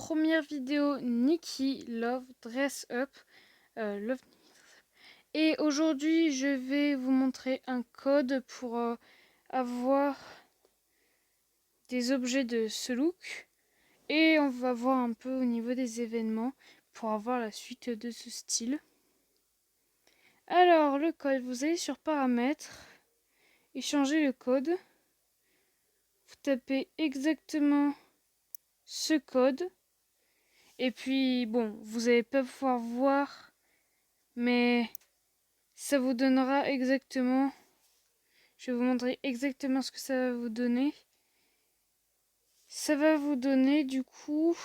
première vidéo Nikki Love Dress Up. Et aujourd'hui, je vais vous montrer un code pour avoir des objets de ce look. Et on va voir un peu au niveau des événements pour avoir la suite de ce style. Alors, le code, vous allez sur Paramètres et changer le code. Vous tapez exactement ce code. Et puis, bon, vous n'allez pas pouvoir voir, mais ça vous donnera exactement. Je vais vous montrer exactement ce que ça va vous donner. Ça va vous donner du coup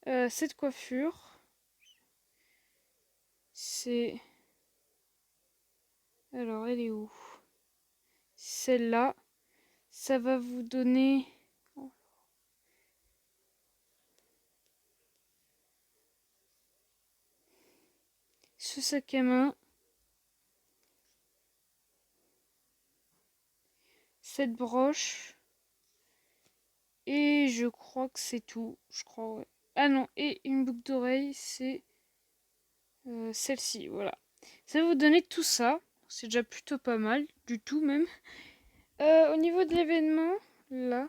cette coiffure. C'est. Alors, elle est où? Celle-là. Ça va vous donner. Ce sac à main. Cette broche. Et je crois que c'est tout. Je crois, ouais. Ah non, et une boucle d'oreille, c'est celle-ci, voilà. Ça va vous donner tout ça. C'est déjà plutôt pas mal, du tout même. Au niveau de l'événement, là.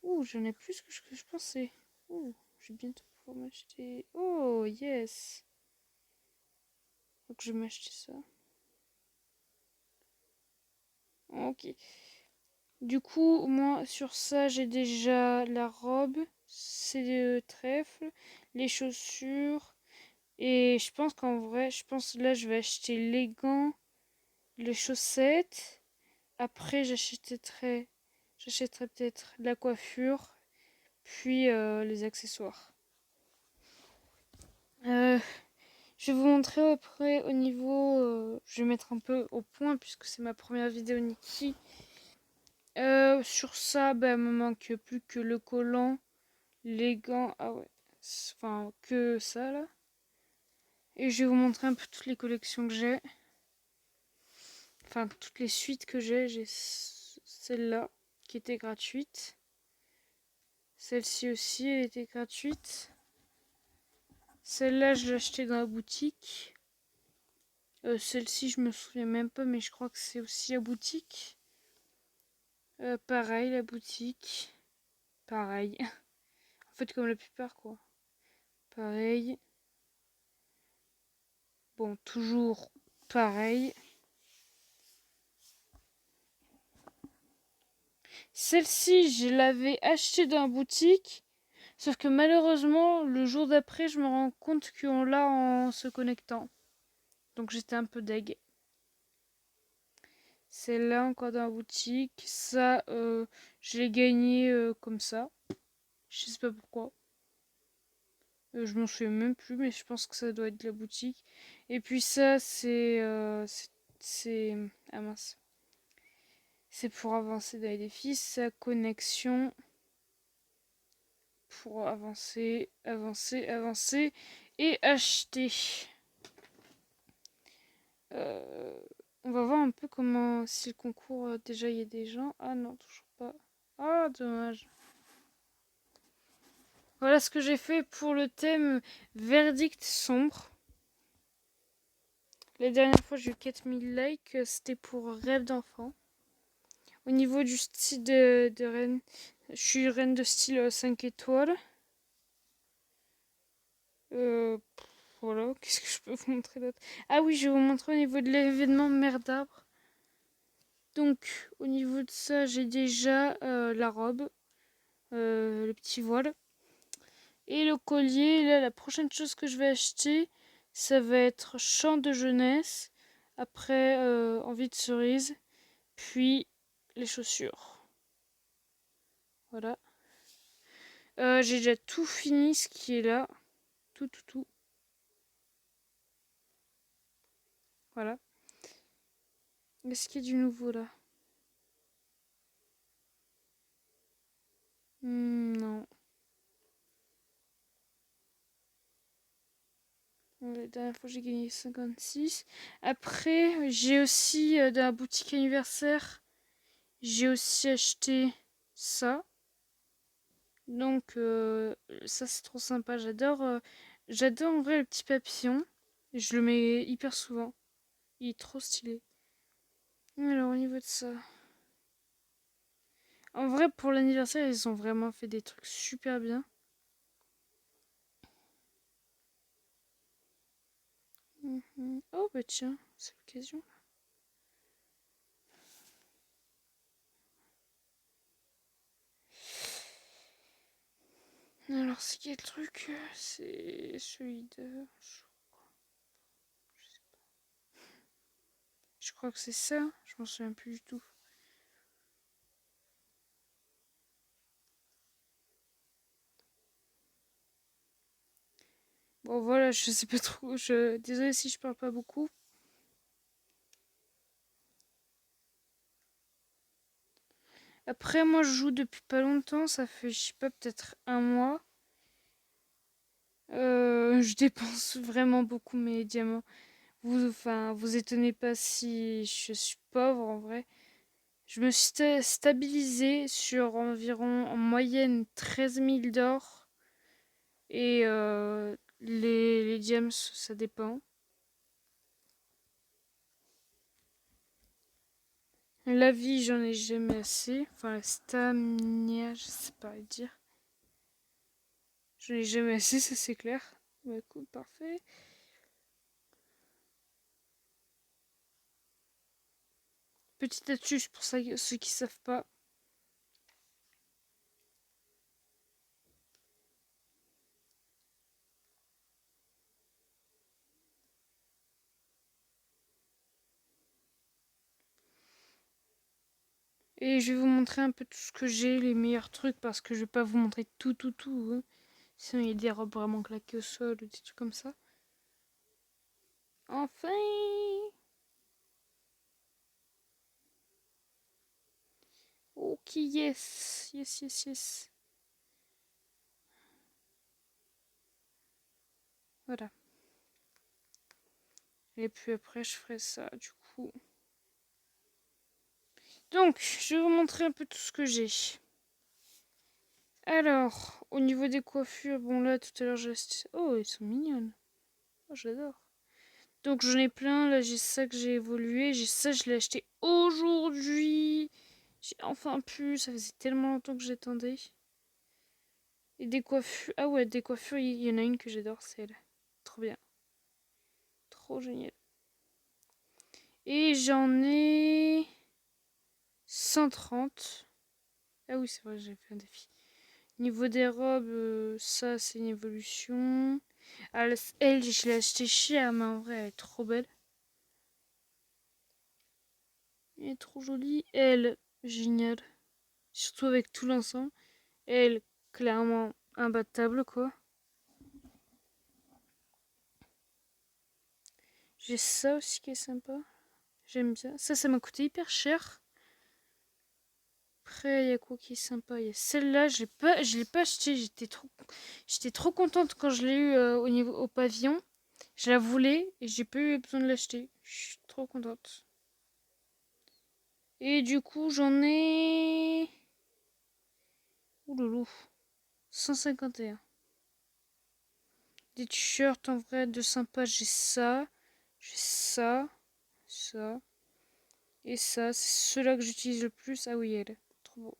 Ouh, j'en ai plus que je pensais. Ouh, je vais bientôt pouvoir m'acheter. Oh, yes. Donc je vais m'acheter ça. Ok. Du coup, moi, sur ça, j'ai déjà la robe, c'est le trèfle, les chaussures. Et je pense qu'en vrai, là, je vais acheter les gants, les chaussettes. Après, j'achèterai peut-être la coiffure, puis les accessoires. Je vais vous montrer après au niveau. Je vais mettre un peu au point puisque c'est ma première vidéo Nikki. Sur ça, il me manque plus que le collant, les gants. Ah ouais, enfin que ça là. Et je vais vous montrer un peu toutes les collections que j'ai. Enfin, toutes les suites que j'ai. J'ai celle-là qui était gratuite. Celle-ci aussi, elle était gratuite. Celle-là, je l'ai achetée dans la boutique. Celle-ci, je me souviens même pas, mais je crois que c'est aussi la boutique. Pareil, la boutique. Pareil. En fait, comme la plupart, quoi. Pareil. Bon, toujours pareil. Celle-ci, je l'avais achetée dans la boutique. Sauf que malheureusement, le jour d'après, je me rends compte qu'on l'a en se connectant. Donc j'étais un peu deg. Celle-là, encore dans la boutique. Ça, je l'ai gagné comme ça. Je sais pas pourquoi. Je m'en souviens même plus, mais je pense que ça doit être de la boutique. Et puis ça, c'est. Ah mince. C'est pour avancer dans les défis. Sa connexion. Pour avancer, avancer, avancer. Et acheter. On va voir un peu comment. Si le concours, déjà il y a des gens. Ah non, toujours pas. Ah, dommage. Voilà ce que j'ai fait pour le thème verdict sombre. La dernière fois, j'ai eu 4000 likes. C'était pour rêve d'enfant. Au niveau du style de reine, je suis reine de style 5 étoiles. Voilà, qu'est-ce que je peux vous montrer d'autre? Ah oui, je vais vous montrer au niveau de l'événement mer d'arbre. Donc, au niveau de ça, j'ai déjà la robe, le petit voile. Et le collier, là, la prochaine chose que je vais acheter, ça va être chant de jeunesse. Après, envie de cerise. Puis, les chaussures. Voilà. J'ai déjà tout fini ce qui est là. Tout, tout, tout. Voilà. Est-ce qu'il y a du nouveau là? Non. La dernière fois, j'ai gagné 56. Après, j'ai aussi, dans la boutique anniversaire, j'ai aussi acheté ça. Donc ça c'est trop sympa. J'adore en vrai le petit papillon. Je le mets hyper souvent. Il est trop stylé. Alors au niveau de ça. En vrai pour l'anniversaire ils ont vraiment fait des trucs super bien. Oh bah tiens, c'est l'occasion. Alors c'est quel truc? C'est celui de... Je crois que c'est ça. Je m'en souviens plus du tout. Bon voilà, je sais pas trop. Désolée si je parle pas beaucoup. Après moi je joue depuis pas longtemps. Ça fait je sais pas peut-être un mois. Je dépense vraiment beaucoup mes diamants. Vous étonnez pas si je suis pauvre en vrai. Je me suis stabilisée sur environ en moyenne 13 000 d'or. Et les gems, ça dépend. La vie, j'en ai jamais assez. Enfin, la stamina, je sais pas dire. J'en ai jamais assez, ça c'est clair. Bah écoute, parfait. Petite astuce pour ceux qui savent pas. Et je vais vous montrer un peu tout ce que j'ai, les meilleurs trucs, parce que je vais pas vous montrer tout. Hein. Sinon, il y a des robes vraiment claquées au sol ou des trucs comme ça. Enfin! Ok, yes. Yes. Voilà. Et puis après, je ferai ça, du coup. Donc, je vais vous montrer un peu tout ce que j'ai. Alors, au niveau des coiffures, bon là, tout à l'heure, j'ai acheté... Oh, elles sont mignonnes. Oh, j'adore. Donc, j'en ai plein. Là, j'ai ça que j'ai évolué. J'ai ça, je l'ai acheté aujourd'hui. J'ai enfin pu. Ça faisait tellement longtemps que j'attendais. Et des coiffures. Ah ouais, des coiffures, il y en a une que j'adore, c'est elle. Trop bien. Trop génial. Et j'en ai 130. Ah oui, c'est vrai, j'ai fait un défi. Niveau des robes, ça c'est une évolution. Ah, elle, je l'ai acheté cher, mais en vrai, elle est trop belle. Elle est trop jolie. Elle, géniale. Surtout avec tout l'ensemble. Elle, clairement, imbattable, quoi. J'ai ça aussi qui est sympa. J'aime bien. Ça m'a coûté hyper cher. Après, il y a quoi qui est sympa? Il y a celle-là, je l'ai pas acheté. J'étais trop contente quand je l'ai eu au pavillon. Je la voulais et j'ai pas eu besoin de l'acheter. Je suis trop contente. Et du coup, j'en ai... Ouloulou. 151. Des t-shirts en vrai de sympa, j'ai ça. J'ai ça. Ça. Et ça. C'est ceux-là que j'utilise le plus. Ah oui, elle. Trop beau.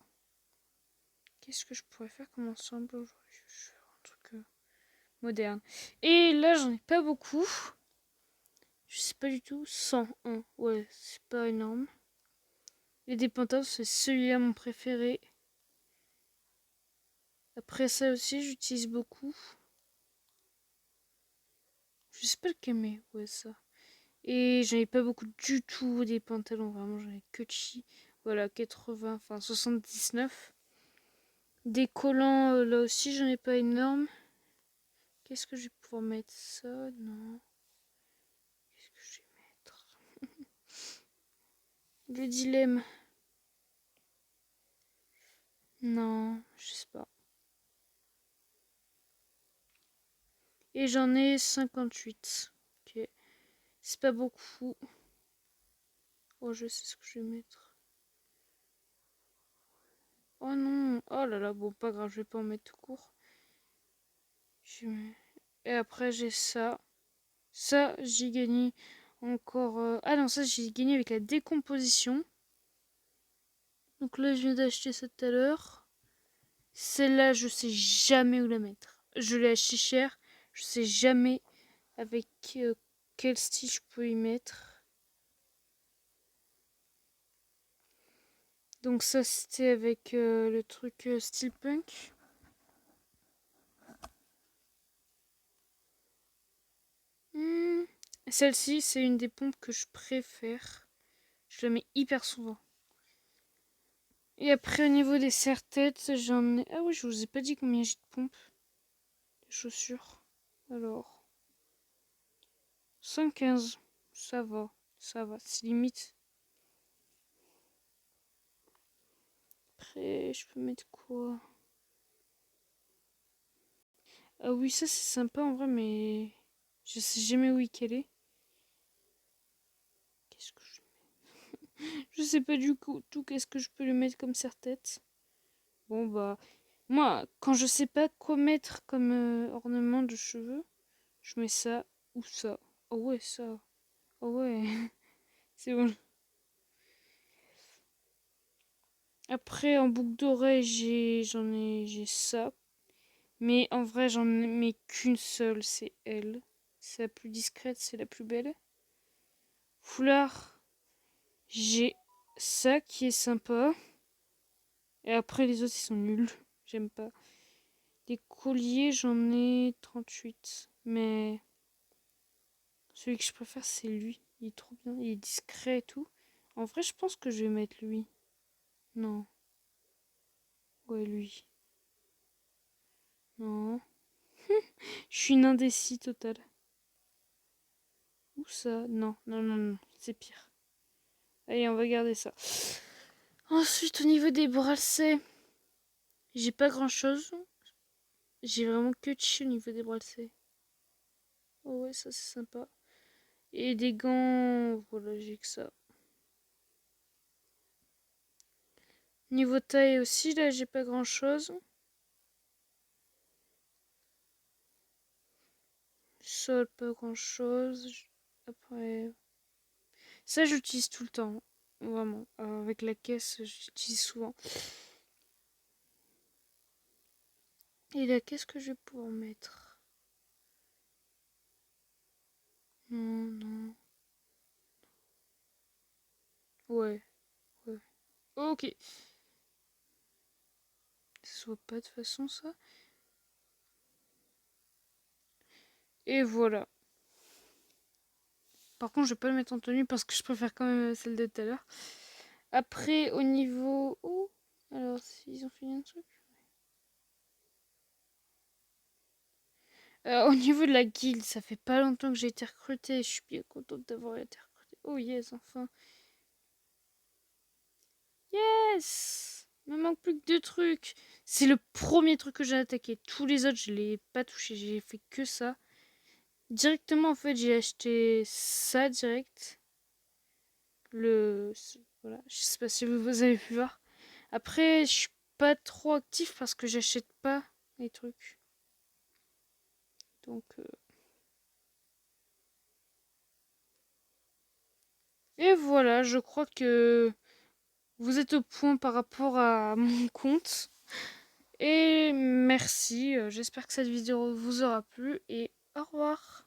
Qu'est-ce que je pourrais faire comme ensemble aujourd'hui? Je vais faire un truc moderne. Et là, j'en ai pas beaucoup. Je sais pas du tout. 101. Ouais, c'est pas énorme. Les dépendances, c'est celui-là mon préféré. Après ça aussi, j'utilise beaucoup. Je sais pas lequel mais ouais ça. Et j'en ai pas beaucoup du tout des pantalons, vraiment j'en ai que chi. Voilà, 80, enfin 79. Des collants, là aussi j'en ai pas énorme. Qu'est-ce que je vais pouvoir mettre? Ça, non. Qu'est-ce que je vais mettre? Le dilemme. Non, je sais pas. Et j'en ai 58. Ok. C'est pas beaucoup. Oh, je sais ce que je vais mettre. Oh non. Oh là là. Bon, pas grave, je vais pas en mettre tout court. Et après, j'ai ça. Ça, j'ai gagné encore... Ah non, ça, j'ai gagné avec la décomposition. Donc là, je viens d'acheter ça tout à l'heure. Celle-là, je sais jamais où la mettre. Je l'ai acheté cher. Je sais jamais avec quel style je peux y mettre. Donc ça, c'était avec le truc steampunk. Celle-ci, c'est une des pompes que je préfère. Je la mets hyper souvent. Et après, au niveau des serre-têtes, j'en ai... Ah oui, je vous ai pas dit combien j'ai de pompes. Les chaussures. Alors... 115. Ça va. Ça va. C'est limite. Après, je peux mettre quoi? Ah oui, ça c'est sympa en vrai, mais... Je sais jamais où qu'elle est. Qu'est-ce que je sais pas du tout qu'est-ce que je peux lui mettre comme serre-tête. Bon bah... Moi, quand je sais pas quoi mettre comme ornement de cheveux, je mets ça ou ça. Oh ouais, ça. Oh ouais. C'est bon. Après, en boucle d'oreille, j'ai ça. Mais en vrai, j'en mets qu'une seule, c'est elle. C'est la plus discrète, c'est la plus belle. Foulard, j'ai ça qui est sympa. Et après, les autres, ils sont nuls. J'aime pas. Des colliers, j'en ai 38. Mais celui que je préfère, c'est lui. Il est trop bien. Il est discret et tout. En vrai, je pense que je vais mettre lui. Non. Ouais, lui. Non. Je suis une indécis totale. Où ça? Non, non, non, non. C'est pire. Allez, on va garder ça. Ensuite, au niveau des bracelets, j'ai pas grand chose. J'ai vraiment que de au niveau des bracelets. Oh ouais, ça c'est sympa. Et des gants, voilà, j'ai que ça. Niveau taille aussi, là, j'ai pas grand chose. Sol, pas grand chose. Après, ça j'utilise tout le temps. Vraiment. Avec la caisse, j'utilise souvent. Et la caisse que je vais pouvoir mettre. Non, non. Ouais, ouais. Ok. Ça se voit pas de façon ça. Et voilà. Par contre, je vais pas le mettre en tenue parce que je préfère quand même celle de tout à l'heure. Après, au niveau... Oh, alors, ils ont fini un truc. Au niveau de la guilde, ça fait pas longtemps que j'ai été recrutée. Je suis bien contente d'avoir été recrutée. Oh yes, enfin. Yes! Il me manque plus que 2 trucs. C'est le premier truc que j'ai attaqué. Tous les autres, je l'ai pas touché. J'ai fait que ça. Directement, en fait, j'ai acheté ça direct. Voilà, je sais pas si vous avez pu voir. Après, je suis pas trop actif parce que j'achète pas les trucs. Donc... Et voilà, je crois que vous êtes au point par rapport à mon compte. Et merci, j'espère que cette vidéo vous aura plu et au revoir.